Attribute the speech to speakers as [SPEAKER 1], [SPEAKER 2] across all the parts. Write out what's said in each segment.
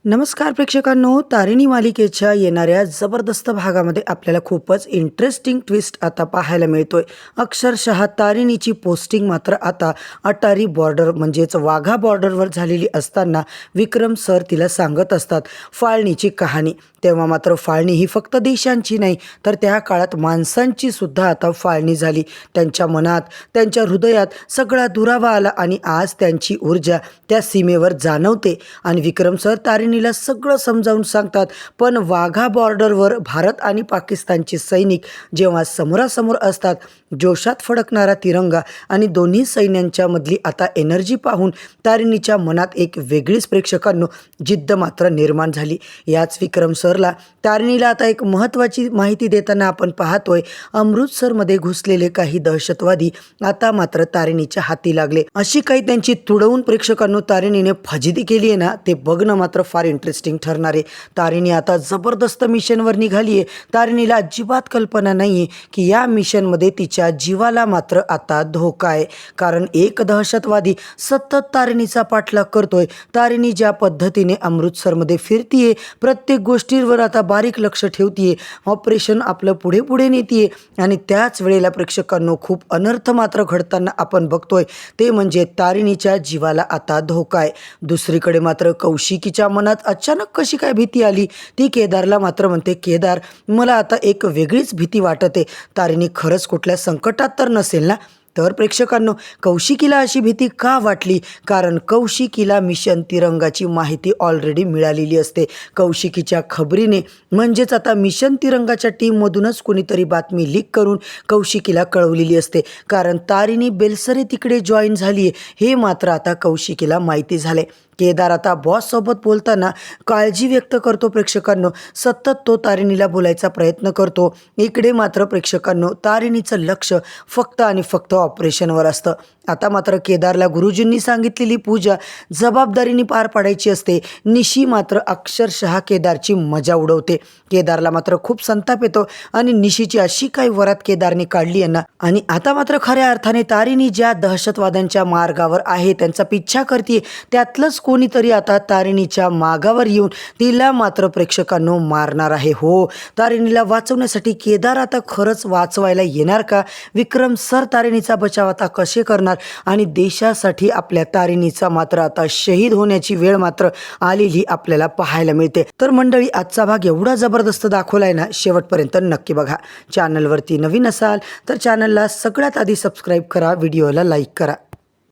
[SPEAKER 1] नमस्कार प्रेक्षकांनो, तारिणी मालिकेच्या येणाऱ्या जबरदस्त भागामध्ये आपल्याला खूपच इंटरेस्टिंग ट्विस्ट आता पाहायला मिळतोय. अक्षरशः तारिणीची पोस्टिंग मात्र आता अटारी बॉर्डर म्हणजेच वाघा बॉर्डरवर झालेली असताना विक्रम सर तिला सांगत असतात फाळणीची कहाणी. तेव्हा मात्र फाळणी ही फक्त देशांची नाही तर त्या काळात माणसांची सुद्धा आता फाळणी झाली. त्यांच्या मनात, त्यांच्या हृदयात सगळा दुरावा आला आणि आज त्यांची ऊर्जा त्या सीमेवर जाणवते. आणि विक्रम सर तारिणीला सगळं समजावून सांगतात. पण वाघा बॉर्डरवर भारत आणि पाकिस्तानचे सैनिक जेव्हा समोरासमोर असतात, जोशात फडकणारा तिरंगा आणि दोन्ही सैन्यांच्या मधली आता एनर्जी पाहून तारिणीच्या मनात एक वेगळीच प्रेक्षकांनो जिद्द मात्र निर्माण झाली. याच विक्रम सरला तारिणीला आता एक महत्त्वाची माहिती देताना आपण पाहतोय. अमृतसरमध्ये घुसलेले काही दहशतवादी आता मात्र तारिणीच्या हाती लागले. अशी काही त्यांची तुडवून प्रेक्षकांनो तारिणीने फजिती केली आहे ना, ते बघणं मात्र फार इंटरेस्टिंग ठरणार आहे. तारिणी आता जबरदस्त मिशनवर निघाली आहे. तारिणीला अजिबात कल्पना नाही आहे की या मिशनमध्ये तिच्या जीवाला मात्र आता धोका आहे. कारण एक दहशतवादी सतत तारिणीचा पाठलाग करतोय. तारिणी ज्या पद्धतीने अमृतसरमध्ये फिरतीये, प्रत्येक गोष्टीवर आता बारीक लक्ष ठेवतीये, ऑपरेशन आपलं पुढे पुढे नेतीये आणि त्याच वेळेला प्रेक्षकांनो खूप अनर्थ मात्र घडताना आपण बघतोय. ते म्हणजे तारिणीच्या जीवाला आता धोका आहे. दुसरीकडे मात्र कौशिकीच्या मनात अचानक कशी काय भीती आली, ती केदारला मात्र म्हणते, केदार मला आता एक वेगळीच भीती वाटते. तारिणी खरंच कुठल्या संकटात तर नसेल ना? तर प्रेक्षकांनो कौशिकीला अशी भीती का वाटली? कारण कौशिकीला मिशन तिरंगाची माहिती ऑलरेडी मिळालेली असते. कौशिकीच्या खबरीने म्हणजेच आता मिशन तिरंगाच्या टीममधूनच कोणीतरी बातमी लीक करून कौशिकीला कळवलेली असते. कारण तारिणी बेलसरे तिकडे जॉईन झाली आहे हे मात्र आता कौशिकीला माहिती झाले. केदार आता बॉससोबत बोलताना काळजी व्यक्त करतो. प्रेक्षकांनो सतत तो तारिणीला बोलायचा प्रयत्न करतो. इकडे मात्र प्रेक्षकांनो तारिणीचं लक्ष फक्त आणि फक्त ऑपरेशनवर असतं. आता मात्र केदारला गुरुजींनी सांगितलेली पूजा जबाबदारीने पार पाडायची असते. निशी मात्र अक्षरशः केदारची मजा उडवते. केदारला मात्र खूप संताप येतो आणि निशीची अशी काही वरात केदारने काढली आहे ना. आणि आता मात्र खऱ्या अर्थाने तारिणी ज्या दहशतवाद्यांच्या मार्गावर आहे, त्यांचा पिच्छा करते, त्यातलंच कोणीतरी आता तारिणीच्या मागावर येऊन तिला मात्र प्रेक्षकांनो मारणार आहे. हो, तारिणीला वाचवण्यासाठी केदार आता खरंच वाचवायला येणार का? विक्रम सर तारिणीचा बचाव आता कसे करणार? आणि देशासाठी आपल्या तारिणीचा मात्र आता शहीद होण्याची वेळ मात्र आलेली आपल्याला पाहायला मिळते. तर मंडळी आजचा भाग एवढा जबरदस्त दाखवलाय ना, शेवटपर्यंत नक्की बघा. चॅनलवरती नवीन असाल तर चॅनलला सगळ्यात आधी सबस्क्राईब करा, व्हिडिओला लाईक करा.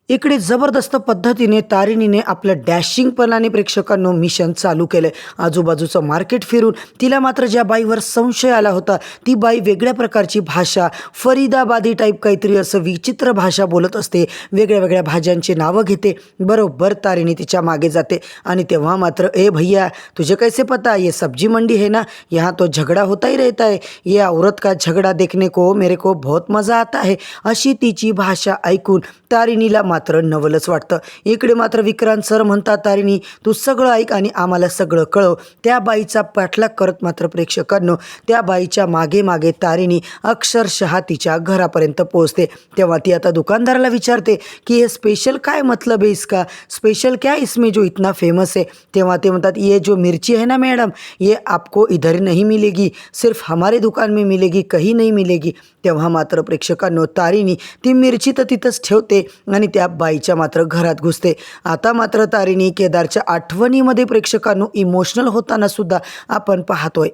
[SPEAKER 1] इकडे जबरदस्त पद्धतीने तारिणीने आपलं डॅशिंगपणाने प्रेक्षकांनो मिशन चालू केलं. आजूबाजूचं मार्केट फिरून तिला मात्र ज्या बाईवर संशय आला होता, ती बाई वेगळ्या प्रकारची भाषा, फरीदाबादी टाईप काहीतरी असं विचित्र भाषा बोलत असते. वेगळ्या वेगळ्या भाज्यांची नावं घेते. बरोबर तारिणी तिच्या मागे जाते आणि तेव्हा मात्र ए भैया तुझे कैसे पता, ये सब्जी मंडी है ना, यहाँ तो झगड़ा होता ही रहता है, ये औरत का झगड़ा देखने को मेरे को बहुत मज़ा आता है. अशी तिची भाषा ऐकून तारिणीला मात्र नवलच वाटतं. इकडे मात्र विक्रांत सर म्हणतात, तारिणी तू सगळं ऐक आणि आम्हाला सगळं कळव. त्या बाईचा पाठलाग करत मात्र प्रेक्षकांनो त्या बाईच्या मागे मागे तारिणी अक्षरशः तिच्या घरापर्यंत पोहोचते. तेव्हा ती आता दुकानदाराला विचारते की हे स्पेशल काय मतलब है इसका, स्पेशल क्या इसमें जो इतना फेमस है? तेव्हा ते म्हणतात, ये जो मिर्ची है ना मैडम, ये आपको इधर नहीं मिलेगी, सिर्फ हमारे दुकान में मिलेगी, कहीं नहीं मिलेगी. तेव्हा मात्र प्रेक्षकांनो तारिणी ती मिरची तर तिथंच ठेवते आणि त्या बाईच्या मात्र घरात घुसते. आता मात्र तारिणी केदारच्या आठवणीमध्ये प्रेक्षकांनो इमोशनल होताना सुद्धा आपण पाहतोय.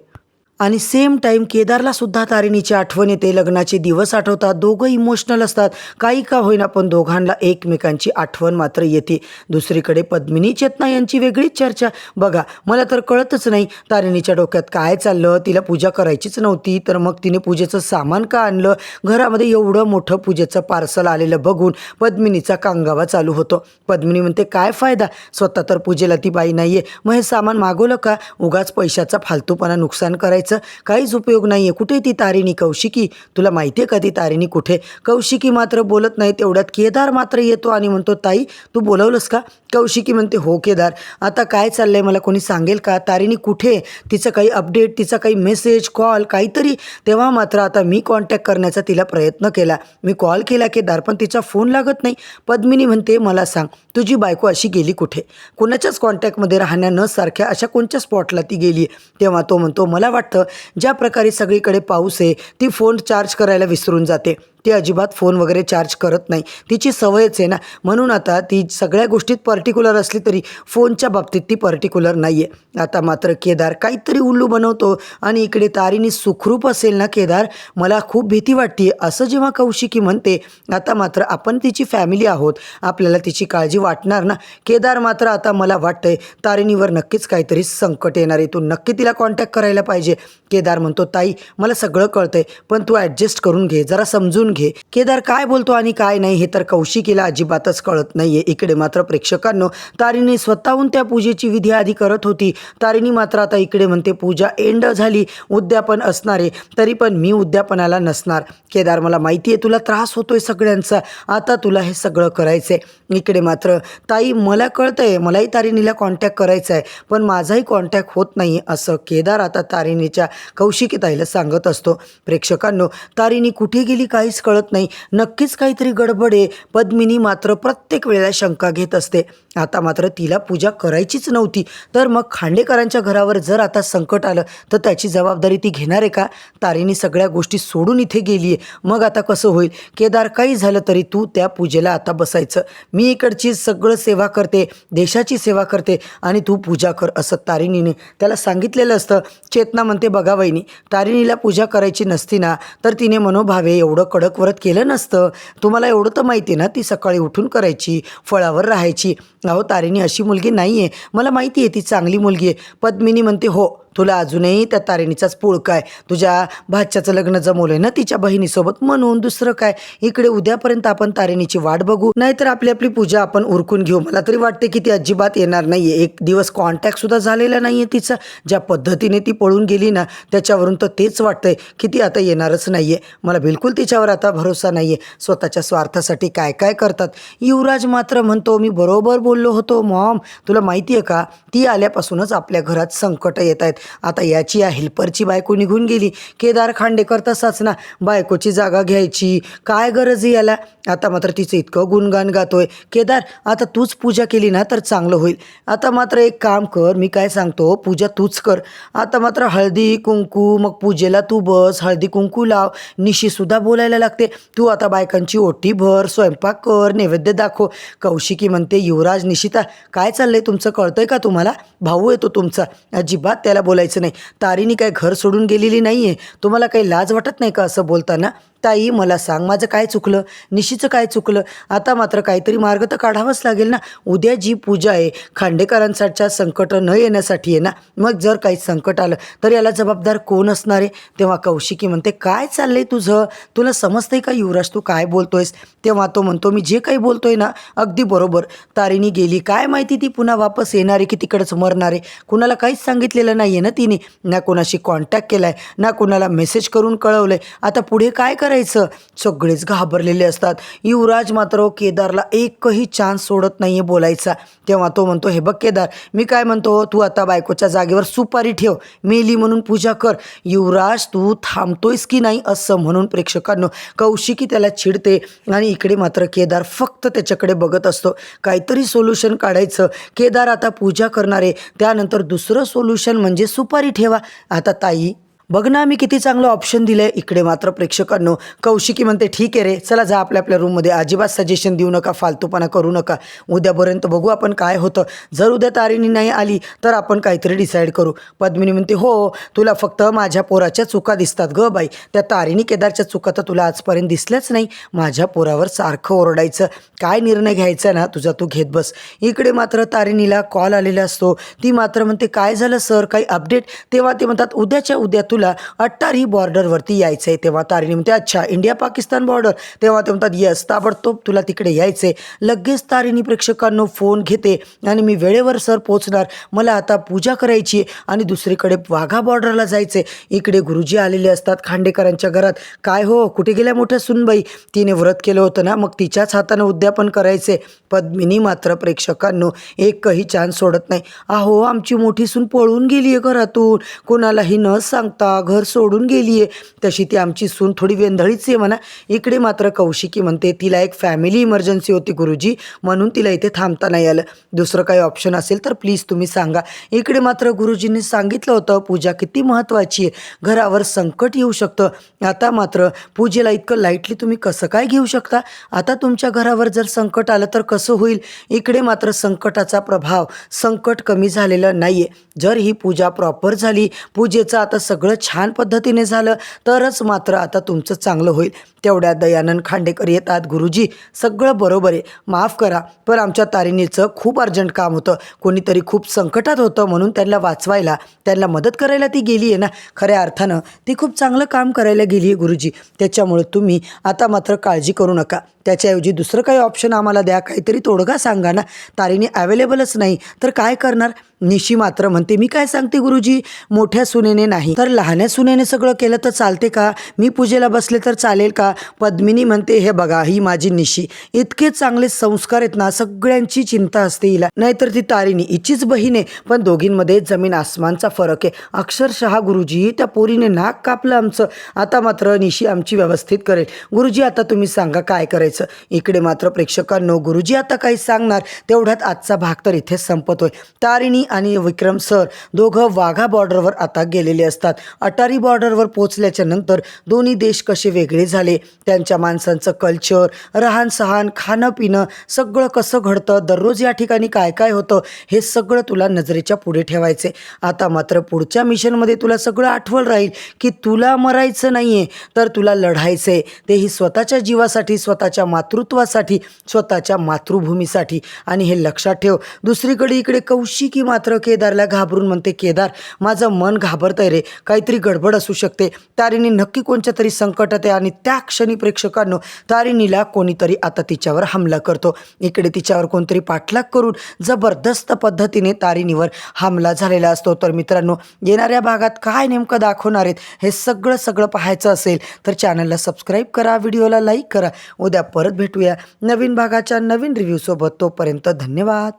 [SPEAKER 1] आणि सेम टाईम केदारला सुद्धा तारिणीची आठवण येते. लग्नाचे दिवस आठवतात. दोघं इमोशनल असतात. काही का होईना पण दोघांना एकमेकांची आठवण मात्र येते. दुसरीकडे पद्मिनी चेतना यांची वेगळीच चर्चा. बघा मला तर कळतच नाही तारिणीच्या डोक्यात काय चाललं. तिला पूजा करायचीच नव्हती तर मग तिने पूजेचं सामान का आणलं? घरामध्ये एवढं मोठं पूजेचं पार्सल आलेलं बघून पद्मिनीचा कांगावा चालू होतो. पद्मिनी म्हणते काय फायदा, स्वतः तर पूजेला ती बाई नाहीये, मग हे सामान मागवलं का? उगाच पैशाचा फालतूपणा नुकसान करायचं सांगायचं काहीच उपयोग नाही आहे. कुठे ती तारिणी? कौशिकी, तुला माहिती आहे का ती तारिणी कुठे? कौशिकी मात्र बोलत नाही. तेवढ्यात केदार मात्र येतो आणि म्हणतो, ताई तू बोलवलंस का? कौशिकी म्हणते, हो केदार, आता काय चाललंय मला कोणी सांगेल का? तारिणी कुठे? तिचं काही अपडेट, तिचा काही मेसेज, कॉल काहीतरी. तेव्हा मात्र आता मी कॉन्टॅक्ट करण्याचा तिला प्रयत्न केला. मी कॉल केला केदार, पण तिचा फोन लागत नाही. पद्मिनी म्हणते, मला सांग तुझी बायको अशी गेली कुठे? कोणाच्याच कॉन्टॅक्टमध्ये राहण्या न सारख्या अशा कोणत्या स्पॉटला ती गेली? तेव्हा तो म्हणतो, मला वाटतं ज्या प्रकारे सगळीकडे पाऊस आहे ती फोन चार्ज करायला विसरून जाते. ती अजिबात फोन वगैरे चार्ज करत नाही. तिची सवयच आहे ना, म्हणून आता ती सगळ्या गोष्टीत पर्टिक्युलर असली तरी फोनच्या बाबतीत ती पर्टिक्युलर नाही आहे. आता मात्र केदार काहीतरी उल्लू बनवतो आणि इकडे तारिणी सुखरूप असेल ना केदार, मला खूप भीती वाटते असं जेव्हा कौशिकी म्हणते. आता मात्र आपण तिची फॅमिली आहोत, आपल्याला तिची काळजी वाटणार ना. केदार मात्र आता मला वाटतंय तारिणीवर नक्कीच काहीतरी संकट येणार आहे, तू नक्की तिला कॉन्टॅक्ट करायला पाहिजे. केदार म्हणतो, ताई मला सगळं कळतंय, पण तू ॲडजस्ट करून घे, जरा समजून घे. केदार काय बोलतो आणि काय नाही हे तर कौशिकीला अजिबातच कळत नाहीये. इकडे मात्र प्रेक्षकांनो, तारिणी स्वतःहून त्या पूजेची विधी आधी करत होती. तारिणी मात्र आता इकडे म्हणते, पूजा एंड झाली, उद्यापन असणार आहे, तरी पण मी उद्यापनाला नसणार. केदार, मला माहिती आहे तुला त्रास होतोय सगळ्यांचा, आता तुला हे सगळं करायचंय. इकडे मात्र, ताई मला कळतंय, मलाही तारिणीला कॉन्टॅक्ट करायचा आहे, पण माझाही कॉन्टॅक्ट होत नाही असं केदार आता तारिणीच्या कौशिकी ताईला सांगत असतो. प्रेक्षकांनो, तारिणी कुठे गेली काहीच कळत नाही, नक्कीच काहीतरी गडबड आहे. पद्मिनी मात्र प्रत्येक वेळेला शंका घेत असते. आता मात्र तिला पूजा करायचीच नव्हती, तर मग खांडेकरांच्या घरावर जर आता संकट आलं तर त्याची जबाबदारी ती घेणार आहे का? तारिणी सगळ्या गोष्टी सोडून इथे गेली आहे, मग आता कसं होईल? केदार, काही झालं तरी तू त्या पूजेला आता बसायचं, मी इकडची सगळं सेवा करते, देशाची सेवा करते आणि तू पूजा कर असं तारिणीने त्याला सांगितलेलं असतं. चेतना म्हणते, बघा वहिनी, तारिणीला पूजा करायची नसती ना तर तिने मनोभावे एवढं कडक व्रत केलं नसतं. तुम्हाला एवढं तर माहिती आहे ना, ती सकाळी उठून करायची, फळावर राहायची. अहो तारिणी अशी मुलगी नाही आहे, मला माहिती आहे ती चांगली मुलगी आहे. पद्मिनी म्हणते, हो तुला अजूनही त्या तारिणीचाच पुळका आहे, तुझ्या भाच्याचं लग्न जमवलं आहे ना तिच्या बहिणीसोबत, म्हणून दुसरं काय. इकडे उद्यापर्यंत आपण तारिणीची वाट बघू, नाहीतर आपली आपली पूजा आपण उरकून घेऊ. मला तरी वाटते की ती अजिबात येणार नाही आहे. एक दिवस कॉन्टॅक्टसुद्धा झालेला नाही आहे तिचा. ज्या पद्धतीने ती पळून गेली ना त्याच्यावरून तर तेच वाटतंय की ती आता येणारच नाही आहे. मला बिलकुल तिच्यावर आता भरोसा नाही आहे. स्वतःच्या स्वार्थासाठी काय काय करतात. युवराज मात्र म्हणतो, मी बरोबर बोललो होतो मॉम, तुला माहिती आहे का, ती आल्यापासूनच आपल्या घरात संकट येत आहेत. आता याची या हेल्परची बायको निघून गेली. केदार खांडेकर तसाच ना, बायकोची जागा घ्यायची काय गरज आहे याला. आता मात्र तिचं इतकं गुणगान गातोय. केदार, आता तूच पूजा केली ना तर चांगलं होईल. आता मात्र एक काम कर, मी काय सांगतो, पूजा तूच कर. आता मात्र हळदी कुंकू, मग पूजेला तू बस, हळदी कुंकू लाव, निशीसुद्धा बोलायला लागते. तू आता बायकांची ओटी भर, स्वयंपाक कर, नैवेद्य दाखव. कौशिकी म्हणते, युवराज, निशिता काय चाललंय तुमचं, कळतंय का तुम्हाला? भाऊ येतो तुमचा, अजिबात त्याला बोलायचं नाही. तारिणी काय घर सोडून गेलेली नाही आहे, तुम्हाला काही लाज वाटत नाही का असं बोलताना? ताई मला सांग, माझं काय चुकलं, निशीचं काय चुकलं? आता मात्र काहीतरी मार्ग तर काढावाच लागेल ना. उद्या जी पूजा आहे खांडेकरांसाठीच्या संकट न येण्यासाठी आहे ना, मग जर काही संकट आलं तर याला जबाबदार कोण असणार आहे? तेव्हा कौशिकी म्हणते, काय चाललंय तुझं, तुला समजतंय का युवराज, तू काय बोलतोयस? तेव्हा तो म्हणतो, मी जे काही बोलतोय ना अगदी बरोबर. तारिणी गेली, काय माहिती ती पुन्हा वापस येणार आहे की तिकडंच मरणार आहे. कुणाला काहीच सांगितलेलं नाही आहे ना तिने, ना कोणाशी कॉन्टॅक्ट केला आहे, ना कोणाला मेसेज करून कळवलं आहे. आता पुढे काय करायचं? सगळेच घाबरलेले असतात. युवराज मात्र केदारला एकही चान्स सोडत नाहीये बोलायचा. तेव्हा तो म्हणतो, हे बघ केदार, मी काय म्हणतो, तू आता बायकोच्या जागेवर सुपारी ठेव, मेली म्हणून पूजा कर. युवराज, तू थांबतोयस की नाही असं म्हणून प्रेक्षकांनो कौशिकी त्याला चिडते आणि इकडे मात्र केदार फक्त त्याच्याकडे बघत असतो. काहीतरी सोल्युशन काढायचं. केदार आता पूजा करणार आहे, त्यानंतर दुसरं सोल्युशन म्हणजे सुपारी ठेवा. आता ताई बघ ना, मी किती चांगलं ऑप्शन दिलं आहे. इकडे मात्र प्रेक्षकांनो कौशिकी म्हणते, ठीक आहे रे, चला जा आपल्या आपल्या रूममध्ये, अजिबात सजेशन देऊ नका, फालतूपणा करू नका, उद्यापर्यंत बघू आपण काय होतं. जर उद्या तारिणी नाही आली तर आपण काहीतरी डिसाईड करू. पद्मिनी म्हणते, हो तुला फक्त माझ्या पोराच्या चुका दिसतात ग बाई, त्या तारिणी केदारच्या चुका तर तुला आजपर्यंत दिसल्याच नाही. माझ्या पोरावर सारखं ओरडायचं, काय निर्णय घ्यायचा ना तुझा तू घेत बस. इकडे मात्र तारिणीला कॉल आलेला असतो. ती मात्र म्हणते, काय झालं सर, काही अपडेट? तेव्हा ते म्हणतात, उद्याच्या उद्या तुला अट्टारी बॉर्डरवरती यायचं आहे. तेव्हा तारिणी म्हणते अच्छा इंडिया पाकिस्तान बॉर्डर. तेव्हा ते म्हणतात येस ताबडतोब तुला तिकडे यायचं आहे. लगेच तारिणी प्रेक्षकांनो फोन घेते आणि मी वेळेवर सर पोचणार, मला आता पूजा करायची आहे आणि दुसरीकडे वाघा बॉर्डरला जायचं आहे. इकडे गुरुजी आलेले असतात खांडेकरांच्या घरात. काय हो कुठे गेल्या मोठ्या सुनबाई, तिने व्रत केलं होतं ना, मग तिच्याच हातानं उद्यापन करायचे. पद्मिनी मात्र प्रेक्षकांनो एकही चान्स सोडत नाही. अहो आमची मोठी सून पळून गेली आहे घरातून, कोणालाही न सांगता घर सोडून गेली आहे. तशी ती आमची सून थोडी वेंधळीच आहे म्हणा. इकडे मात्र कौशिकी म्हणते तिला एक फॅमिली इमर्जन्सी होती गुरुजी, म्हणून तिला इथे थांबता नाही आलं. दुसरं काही ऑप्शन असेल तर प्लीज तुम्ही सांगा. इकडे मात्र गुरुजींनी सांगितलं होतं पूजा किती महत्त्वाची आहे, घरावर संकट येऊ शकतं. आता मात्र पूजेला इतकं लाईटली तुम्ही कसं काय घेऊ शकता? आता तुमच्या घरावर जर संकट आलं तर कसं होईल? इकडे मात्र संकटाचा प्रभाव, संकट कमी झालेलं नाही आहे. जर ही पूजा प्रॉपर झाली, पूजेचं आता सगळं छान पद्धतीने झालं तरच मात्र आता तुमचं चांगलं होईल. तेवढ्या दयानंद खांडेकर येतात. गुरुजी सगळं बरोबर आहे, माफ करा, पण आमच्या तारिणीचं खूप अर्जंट काम होतं. कोणीतरी खूप संकटात होतं म्हणून त्यांना वाचवायला, त्यांना मदत करायला ती गेली आहे ना. खऱ्या अर्थानं ती खूप चांगलं काम करायला गेली आहे गुरुजी. त्याच्यामुळे तुम्ही आता मात्र काळजी करू नका. त्याच्याऐवजी दुसरं काही ऑप्शन आम्हाला द्या, काहीतरी तोडगा सांगा ना. तारिणी अवेलेबलच नाही तर काय करणार? निशी मात्र म्हणते मी काय सांगते गुरुजी, मोठ्या सुनेने नाही तर लहान्या सुनेने सगळं केलं तर चालते का? मी पूजेला बसले तर चालेल का? पद्मिनी म्हणते हे बघा ही माझी निशी, इतके चांगले संस्कार आहेत ना, सगळ्यांची चिंता असते हिला. नाहीतर ती तारिणी हिचीच बहीण आहे, पण दोघींमध्ये जमीन आसमानचा फरक आहे. अक्षरशः गुरुजी त्या पोरीने नाक कापलं आमचं. आता मात्र निशी आमची व्यवस्थित करेल. गुरुजी आता तुम्ही सांगा काय करायचं? इकडे मात्र प्रेक्षकांनो गुरुजी आता काही सांगणार तेवढ्यात आजचा भाग तर इथेच संपतोय. तारिणी आणि विक्रम सर दोघं वाघा बॉर्डरवर आता गेलेले असतात. अटारी बॉर्डरवर पोहोचल्याच्या नंतर दोन्ही देश कसे वेगळे झाले, त्यांच्या माणसांचं कल्चर, राहण सहान, खाणं पिणं सगळं कसं घडतं, दररोज या ठिकाणी काय काय होतं हे सगळं तुला नजरेच्या पुढे ठेवायचे. आता मात्र पुढच्या मिशनमध्ये तुला सगळं आठवण राहील की तुला मरायचं नाही आहे तर तुला लढायचं आहे, तेही स्वतःच्या जीवासाठी, स्वतःच्या मातृत्वासाठी, स्वतःच्या मातृभूमीसाठी. आणि हे लक्षात ठेव. दुसरीकडे इकडे कौशिकी मात्र केदारला घाबरून म्हणते केदार माझं मन घाबरतंय रे, काहीतरी गडबड असू शकते. तारिणी नक्की कोणत्या तरी संकटात आहे आणि त्या क्षणी प्रेक्षकांनो तारिणीला कोणीतरी आता तिच्यावर हमला करतो. इकडे तिच्यावर कोणतरी पाठलाग करून जबरदस्त पद्धतीने तारिणीवर हमला झालेला असतो. तर मित्रांनो येणाऱ्या भागात काय नेमकं दाखवणार आहेत हे सगळं पाहायचं असेल तर चॅनलला सबस्क्राईब करा, व्हिडिओला लाईक करा. उद्या परत भेटूया नवीन भागाच्या नवीन रिव्ह्यूसोबत. तोपर्यंत धन्यवाद.